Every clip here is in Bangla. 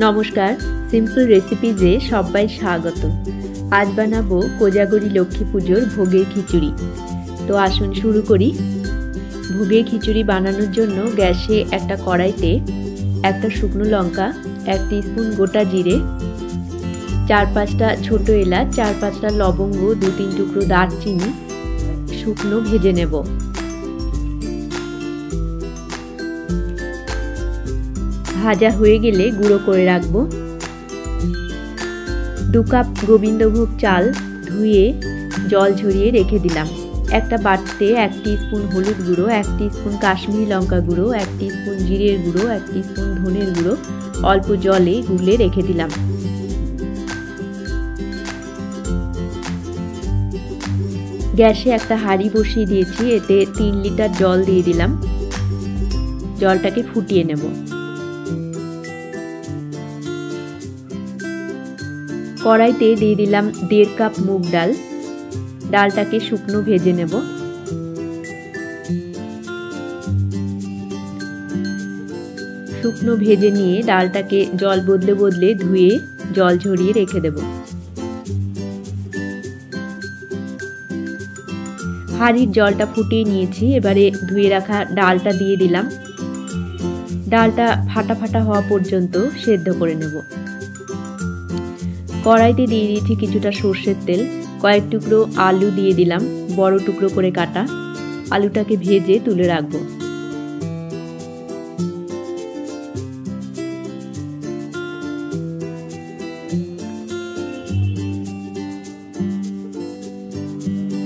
নমস্কার, সিম্পল রেসিপিজে সবাই স্বাগত। আজ বানাবো কোজাগরি লক্ষ্মী পুজোর ভোগের খিচুড়ি। তো আসুন শুরু করি। ভোগের খিচুড়ি বানানোর জন্য গ্যাসে একটা কড়াইতে একটা শুকনো লঙ্কা, 1 টিস্পুন গোটা জিরে, 4-5টা ছোট এলাচ, 4-5টা লবঙ্গ, 2-3 টুকরো দারচিনি শুকনো ভেজে নেব। ভাজা হয়ে গেলে গুঁড়ো করে রাখবো। 2 কাপ গোবিন্দভোগ চাল ধুয়ে জল ঝরিয়ে রেখে দিলাম। একটা বাটিতে 1 টিস্পুন হলুদ গুঁড়ো, 1 টিস্পুন কাশ্মীরি লঙ্কা গুঁড়ো, 1 টিস্পুন জিরের গুঁড়ো, 1 টিস্পুন ধনের গুঁড়ো অল্প জলে গুলে রেখে দিলাম। গ্যাসে একটা হাঁড়ি বসিয়ে দিয়েছি, এতে 3 লিটার জল দিয়ে দিলাম। জলটাকে ফুটিয়ে নেব। কড়াইতে দিয়ে দিলাম 1.5 কাপ মুগ ডাল। ডালটাকে শুকনো ভেজে নেব। শুকনো ভেজে নিয়ে ডালটাকে জল বদলে বদলে ধুয়ে জল ঝরিয়ে রেখে দেব। হাঁড়ির জলটা ফুটিয়ে নিয়েছি, এবারে ধুয়ে রাখা ডালটা দিয়ে দিলাম। ডালটা ফাটা ফাটা হওয়া পর্যন্ত সেদ্ধ করে নেব। কড়াইতে দিয়ে দিয়েছি কিছুটা সর্ষের তেল, কয়েক টুকরো আলু দিয়ে দিলাম, বড় টুকরো করে কাটা। আলুটাকে ভেজে তুলে রাখবো।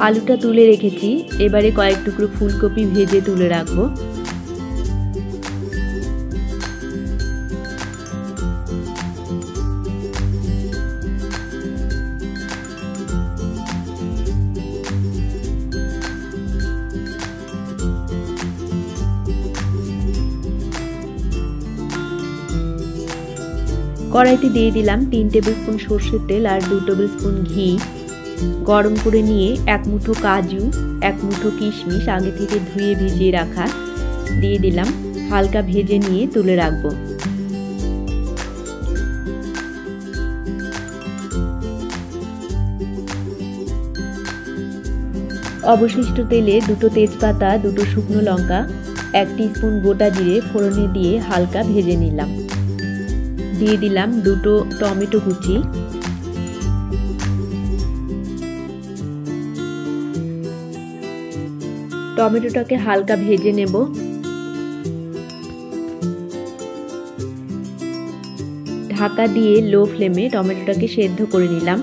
আলুটা তুলে রেখেছি, এবারে কয়েক টুকরো ফুলকপি ভেজে তুলে রাখবো। কড়াইতে দিয়ে দিলাম 3 টেবিল স্পুন সর্ষের তেল আর 2 টেবিল স্পুন ঘি। গরম করে নিয়ে 1 মুঠো কাজু, 1 মুঠো কিশমিশ আগে থেকে ধুয়ে ভিজিয়ে রাখা দিয়ে দিলাম। হালকা ভেজে নিয়ে তুলে রাখবো। অবশিষ্ট তেলে 2 তেজপাতা, 2 শুকনো লঙ্কা, 1 টিস্পুন গোটা জিরে ফোড়নে দিয়ে হালকা ভেজে নিলাম। দিয়ে দিলাম 2 টমেটো কুচি। টমেটোটাকে হালকা ভেজে নেব। ঢাকা দিয়ে লো ফ্লেমে টমেটোটাকে সেদ্ধ করে নিলাম।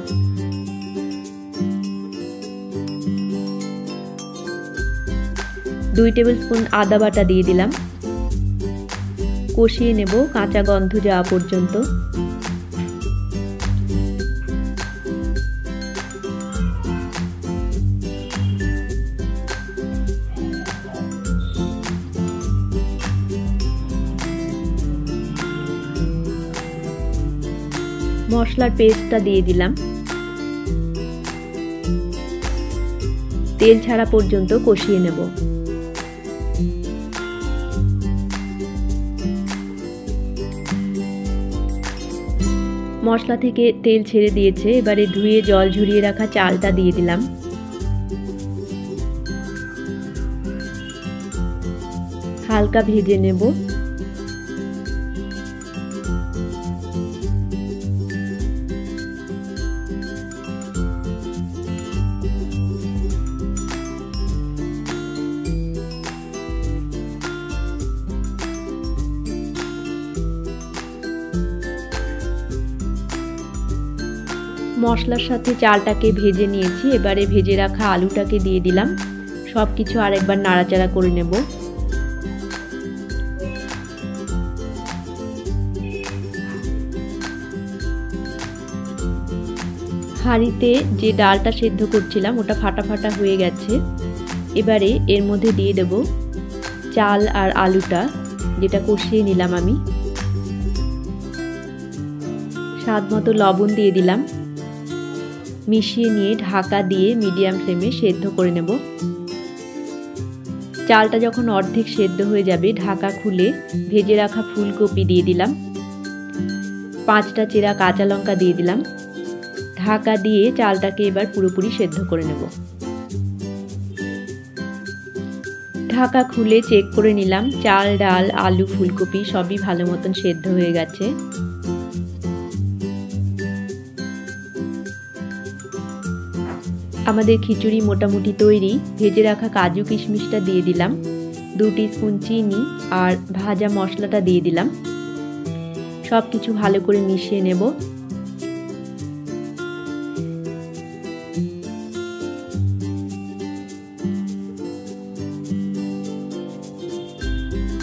দুই টেবিল স্পুন আদা বাটা দিয়ে দিলাম। কষিয়ে নেব কাঁচা গন্ধ যাওয়া পর্যন্ত। মশলার পেস্টটা দিয়ে দিলাম। তেল ছাড়া পর্যন্ত কষিয়ে নেব। মশলা থেকে তেল ছেড়ে দিয়েছে, এবারে ধুয়ে জল ঝরিয়ে রাখা চালটা দিয়ে দিলাম। হালকা ভেজে নেব। মশলার সাথে চালটাকে ভেজে নিয়েছি, এবারে ভেজে রাখা আলুটাকে দিয়ে দিলাম। সবকিছু আরেকবার নাড়াচাড়া করে নেব। হাঁড়িতে যে ডালটা সেদ্ধ করছিলাম ওটা ফাটা ফাটা হয়ে গেছে। এবারে এর মধ্যে দিয়ে দেব চাল আর আলুটা, যেটা কষিয়ে নিলাম আমি। স্বাদ মতো লবণ দিয়ে দিলাম। মিশিয়ে নিয়ে ঢাকা দিয়ে মিডিয়াম ফ্লেমে সেদ্ধ করে নেব। চালটা যখন অর্ধেক সেদ্ধ হয়ে যাবে ঢাকা খুলে ভেজে রাখা ফুলকপি দিয়ে দিলাম। 5টা চেরা কাঁচা লঙ্কা দিয়ে দিলাম। ঢাকা দিয়ে চালটাকে এবার পুরোপুরি সেদ্ধ করে নেব। ঢাকা খুলে চেক করে নিলাম, চাল, ডাল, আলু, ফুলকপি সবই ভালো মতন সেদ্ধ হয়ে গেছে। আমাদের খিচুড়ি মোটামুটি তৈরি। ভেজে রাখা কাজু কিশমিশটা দিয়ে দিলাম, 2 টিস্পুন চিনি আর ভাজা মশলাটা দিয়ে দিলাম। সব কিছু ভালো করে মিশিয়ে নেব।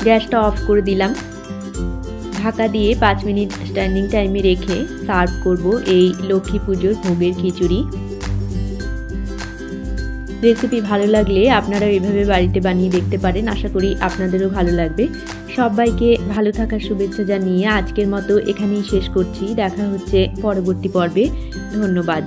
গ্যাসটা অফ করে দিলাম। ঢাকা দিয়ে 5 মিনিট স্ট্যান্ডিং টাইমে রেখে সার্ভ করব এই লক্ষ্মী পুজোর ভোগের খিচুড়ি। রেসিপি ভালো লাগলে আপনারা এভাবে বাড়িতে বানিয়ে দেখতে পারেন। আশা করি আপনাদেরও ভালো লাগবে। সবাইকে ভালো থাকার শুভেচ্ছা জানিয়ে আজকের মতো এখানেই শেষ করছি। দেখা হচ্ছে পরবর্তী পর্বে। ধন্যবাদ।